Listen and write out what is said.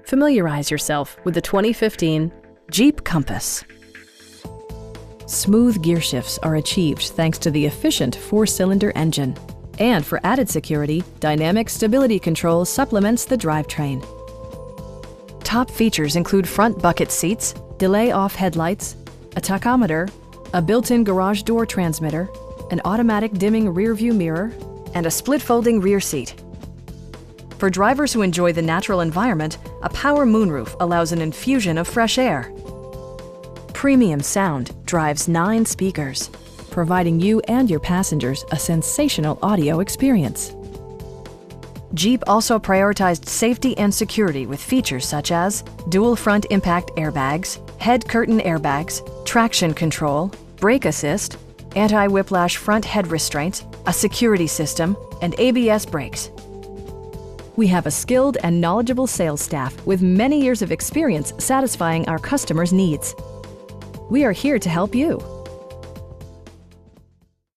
Familiarize yourself with the 2015 Jeep Compass. Smooth gear shifts are achieved thanks to the efficient 4-cylinder engine. And for added security, dynamic stability control supplements the drivetrain. Top features include front bucket seats, delay-off headlights, a tachometer, a built-in garage door transmitter, an automatic dimming rear-view mirror, and a split-folding rear seat. For drivers who enjoy the natural environment, a power moonroof allows an infusion of fresh air. Premium sound drives 9 speakers, providing you and your passengers a sensational audio experience. Jeep also prioritized safety and security with features such as dual front impact airbags, head curtain airbags, traction control, brake assist, anti-whiplash front head restraints, a security system, and ABS brakes. We have a skilled and knowledgeable sales staff with many years of experience satisfying our customers' needs. We are here to help you.